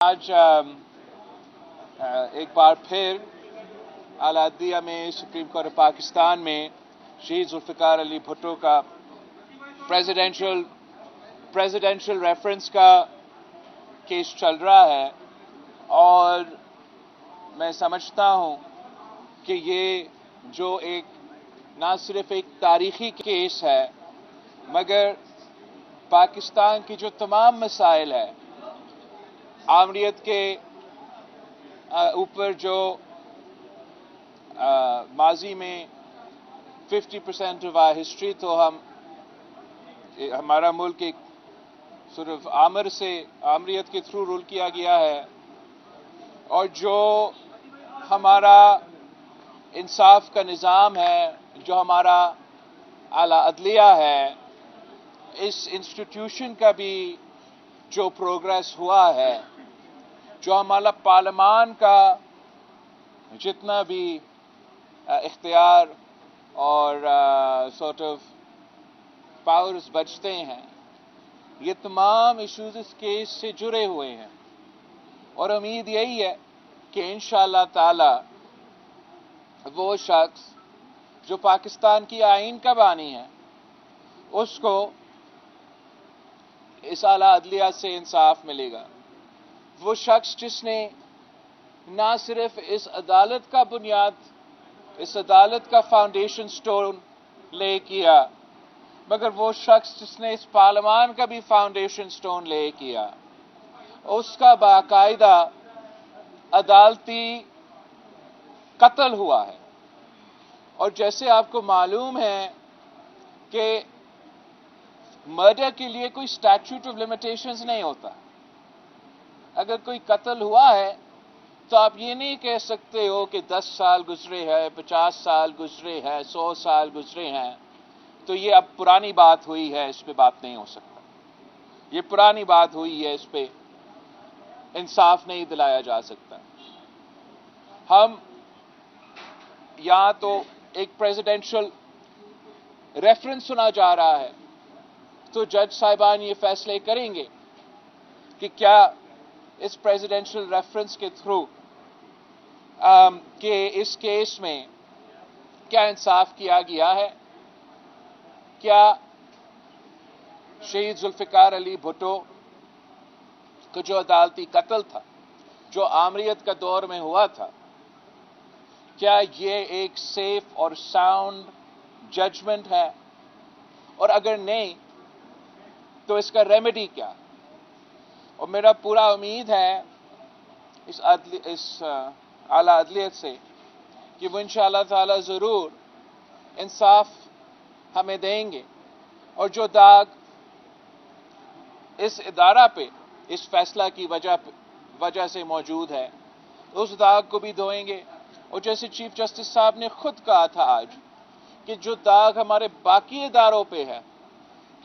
आज एक बार फिर आला अदलिया में सुप्रीम कोर्ट ऑफ पाकिस्तान में शहीद जुल्फ़िकार अली भुट्टो का प्रेसिडेंशियल रेफरेंस का केस चल रहा है और मैं समझता हूं कि ये जो एक ना सिर्फ एक तारीखी केस है मगर पाकिस्तान की जो तमाम मसाइल है आमरीत के ऊपर जो माजी में 50% ऑफ आवर हिस्ट्री तो हमारा मुल्क एक सिर्फ आमरीत के थ्रू रूल किया गया है और जो हमारा इंसाफ का निज़ाम है, जो हमारा आला अदलिया है, इस इंस्टीट्यूशन का भी जो प्रोग्रेस हुआ है, जो हमारा पार्लियामान का जितना भी इख्तियार और सॉर्ट ऑफ पावर्स बचते हैं, ये तमाम इश्यूज इस केस से जुड़े हुए हैं और उम्मीद यही है कि इंशाअल्लाह ताला वो शख्स जो पाकिस्तान की आईन का बानी है उसको इस आला अदलिया से इंसाफ मिलेगा। वो शख्स जिसने ना सिर्फ इस अदालत का बुनियाद, इस अदालत का फाउंडेशन स्टोन ले किया, मगर वो शख्स जिसने इस पार्लियामान का भी फाउंडेशन स्टोन ले किया, उसका बाकायदा अदालती कत्ल हुआ है। और जैसे आपको मालूम है कि मर्डर के लिए कोई स्टैट्यूट ऑफ लिमिटेशंस नहीं होता। अगर कोई कत्ल हुआ है तो आप ये नहीं कह सकते हो कि 10 साल गुजरे हैं, 50 साल गुजरे हैं, 100 साल गुजरे हैं तो ये अब पुरानी बात हुई है, इस पे बात नहीं हो सकता। ये पुरानी बात हुई है, इस पे इंसाफ नहीं दिलाया जा सकता। हम यहां तो एक प्रेसिडेंशियल रेफरेंस सुना जा रहा है तो जज साहिबान ये फैसले करेंगे कि क्या इस प्रेसिडेंशियल रेफरेंस के थ्रू कि इस केस में क्या इंसाफ किया गया है, क्या शहीद जुल्फ़िकार अली भुट्टो का जो अदालती कत्ल था, जो आमरीत का दौर में हुआ था, क्या ये एक सेफ और साउंड जजमेंट है, और अगर नहीं तो इसका रेमेडी क्या। और मेरा पूरा उम्मीद है इस आला अदलियत से कि वो इंशाअल्लाह ताला ज़रूर इंसाफ हमें देंगे और जो दाग इस इदारा पे इस फैसला की वजह से मौजूद है उस दाग को भी धोएंगे। और जैसे चीफ जस्टिस साहब ने खुद कहा था आज कि जो दाग हमारे बाकी इदारों पे है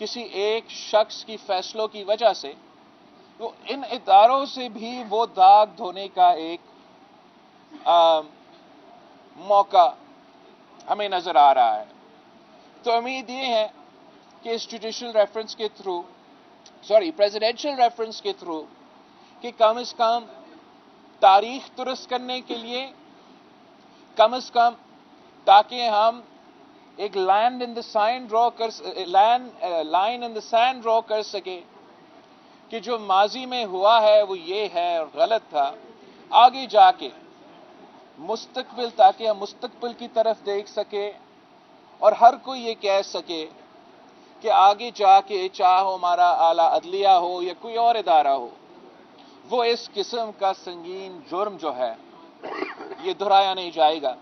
किसी एक शख्स की फैसलों की वजह से, तो इन इदारों से भी वो दाग धोने का एक मौका हमें नजर आ रहा है। तो उम्मीद ये है कि इस जुडिशियल रेफरेंस के थ्रू, प्रेसिडेंशियल रेफरेंस के थ्रू कि कम से कम तारीख दुरुस्त करने के लिए, कम से कम ताकि हम एक line in the sand draw कर सके कि जो माजी में हुआ है वो ये है और गलत था, आगे जाके मुस्तकबिल, ताकि हम मुस्तकबिल की तरफ देख सके और हर कोई ये कह सके कि आगे जाके चाहे हमारा आला अदलिया हो या कोई और इदारा हो, वो इस किस्म का संगीन जुर्म जो है ये दोहराया नहीं जाएगा।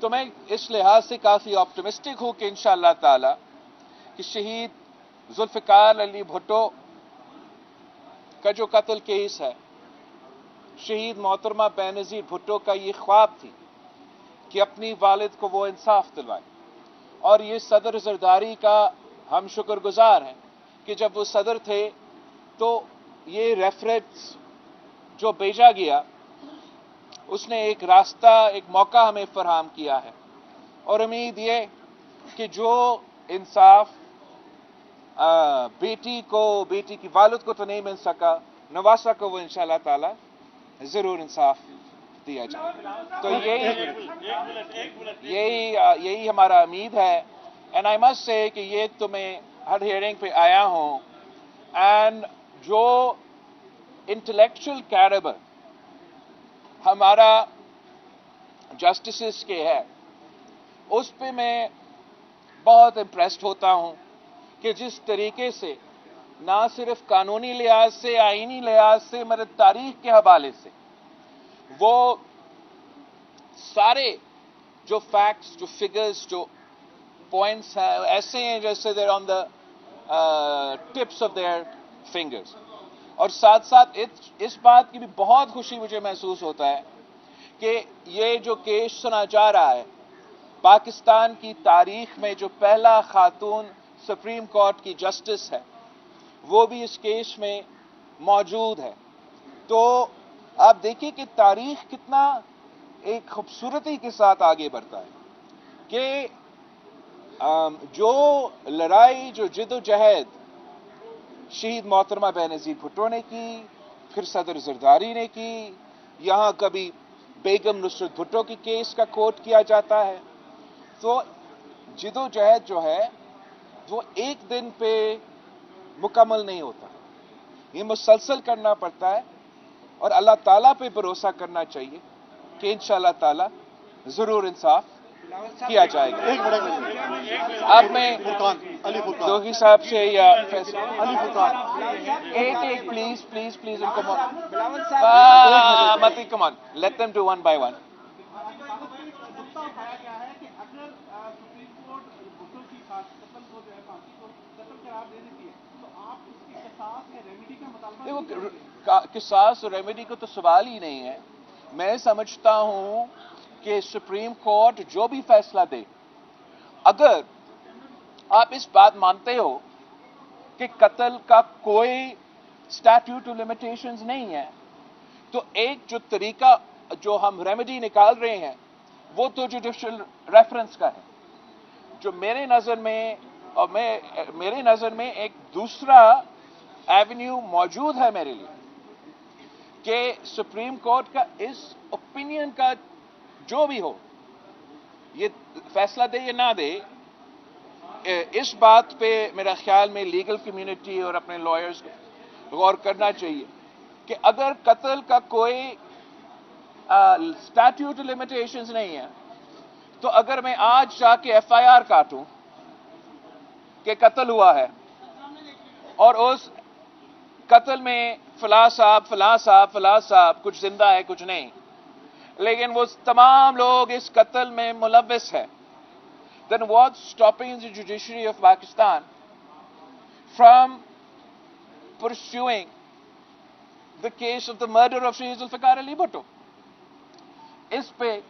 तो मैं इस लिहाज से काफी ऑप्टिमिस्टिक हूं कि इंशाअल्लाह ताला कि शहीद जुल्फ़िकार अली भुट्टो का जो कत्ल केस है, शहीद मोहतरमा बेनज़ीर भुट्टो का ये ख्वाब थी कि अपनी वालिद को वो इंसाफ दिलवाए, और ये सदर जरदारी का हम शुक्रगुजार हैं कि जब वो सदर थे तो ये रेफरेंस जो भेजा गया उसने एक रास्ता, एक मौका हमें फराहम किया है। और उम्मीद ये कि जो इंसाफ बेटी की वालिद को तो नहीं मिल सका नवासा को वो इंशाल्लाह ताला जरूर इंसाफ दिया जाए। तो यही हमारा उम्मीद है। एंड आई मस्ट से कि ये तो मैं हर हियरिंग पे आया हूं, एंड जो इंटेलेक्चुअल कैलिबर हमारा जस्टिस के है, उस पे मैं बहुत इम्प्रेस्ड होता हूं कि जिस तरीके से ना सिर्फ कानूनी लिहाज से, आईनी लिहाज से, मगर तारीख के हवाले से वो सारे जो फैक्ट्स, जो फिगर्स, जो पॉइंट्स हैं, ऐसे हैं जैसे there on the tips of their fingers. और साथ साथ इस बात की भी बहुत खुशी मुझे महसूस होता है कि ये जो केस सुना जा रहा है, पाकिस्तान की तारीख में जो पहला खातून सुप्रीम कोर्ट की जस्टिस है, वो भी इस केस में मौजूद है। तो आप देखिए कि तारीख कितना एक खूबसूरती के साथ आगे बढ़ता है कि जो लड़ाई, जो जिदोजहद शहीद मोहतरमा बेनज़ीर भुट्टो ने की, फिर सदर जरदारी ने की, यहां कभी बेगम नुसरत भुट्टो की केस का कोट किया जाता है। तो जिदोजहद जो है वो एक दिन पे मुकम्मल नहीं होता, ये मुसलसल करना पड़ता है, और अल्लाह ताला पे भरोसा करना चाहिए कि इंशाअल्लाह ताला जरूर इंसाफ किया जाएगा। अब मैं जोगी साहब से या अली फुरकान एक प्लीज प्लीज प्लीज उनको मत come on, let them do one by one. देखो, किसास और रेमेडी को तो सवाल ही नहीं है। मैं समझता हूं कि सुप्रीम कोर्ट जो भी फैसला दे, अगर आप इस बात मानते हो कि कत्ल का कोई स्टैट्यूट ऑफ लिमिटेशंस नहीं है, तो एक जो तरीका जो हम रेमेडी निकाल रहे हैं वो तो जुडिशियल रेफरेंस का है, जो मेरे नजर में एक दूसरा एवेन्यू मौजूद है मेरे लिए कि सुप्रीम कोर्ट का इस ओपिनियन का जो भी हो, ये फैसला दे या ना दे, इस बात पे मेरा ख्याल में लीगल कम्युनिटी और अपने लॉयर्स को गौर करना चाहिए कि अगर कत्ल का कोई स्टैट्यूट लिमिटेशंस नहीं है, तो अगर मैं आज जाके एफआईआर काटूं कि कत्ल हुआ है और उस कत्ल में फला साहब कुछ जिंदा है कुछ नहीं, लेकिन वो तमाम लोग इस कत्ल में मुलव्विस है, then what's stopping the judiciary of Pakistan from pursuing the case of the murder of Syed Zulfikar Ali Bhutto? इस पे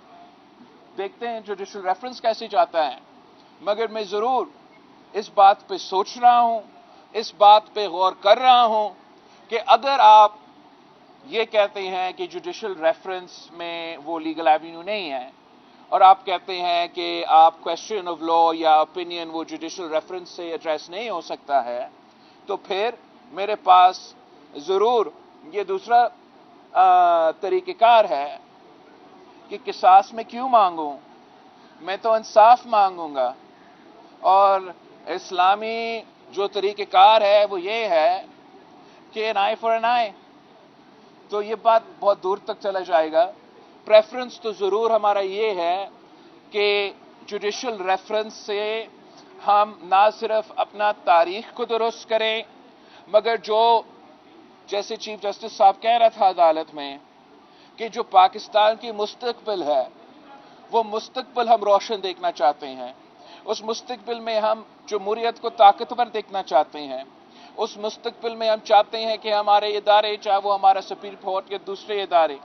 देखते हैं जुडिशियल रेफरेंस कैसे जाता है, मगर मैं जरूर इस बात पे सोच रहा हूं, इस बात पे गौर कर रहा हूं कि अगर आप ये कहते हैं कि जुडिशियल रेफरेंस में वो लीगल एवेन्यू नहीं है, और आप कहते हैं कि आप क्वेश्चन ऑफ लॉ या ओपिनियन वो जुडिशियल रेफरेंस से एड्रेस नहीं हो सकता है, तो फिर मेरे पास जरूर ये दूसरा तरीक़ेकार है कि किसास में क्यों मांगूं, मैं तो इंसाफ मांगूंगा। और इस्लामी जो तरीक़ेकार है वो ये है कि एन आई फॉर एन आई, तो ये बात बहुत दूर तक चला जाएगा। प्रेफरेंस तो जरूर हमारा ये है कि जुडिशियल रेफरेंस से हम ना सिर्फ अपना तारीख को दुरुस्त करें, मगर जो जैसे चीफ जस्टिस साहब कह रहा था अदालत में कि जो पाकिस्तान की मुस्तकबिल है, वो मुस्तकबिल हम रोशन देखना चाहते हैं। उस मुस्तकबिल में हम जमहूरियत को ताकतवर देखना चाहते हैं। उस मुस्तकबिल में हम चाहते हैं कि हमारे इदारे, चाहे वो हमारा सुप्रीम कोर्ट या दूसरे इदारे,